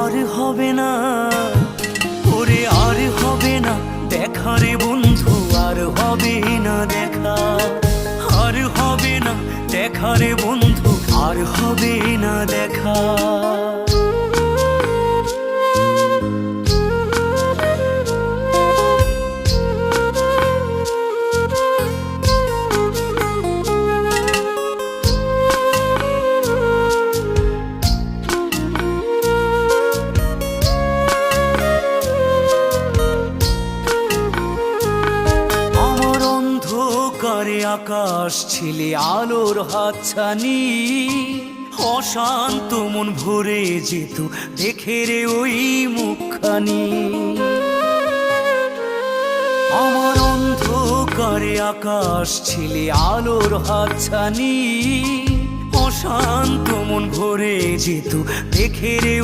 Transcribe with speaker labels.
Speaker 1: আর হবে না, ওরে আর হবে না দেখা রে বন্ধু, আর হবে না দেখা, আর হবে না দেখা রে বন্ধু, আর হবে না দেখা। আকাশ ছিলে আলোর হাতছানি, অশান্ত মন ভরে যেত দেখে রে ওই মুখখানি। আমার অন্ধকারে আকাশ ছিলে আলোর হাতছানি, অশান্ত মন ভরে যেত দেখে রে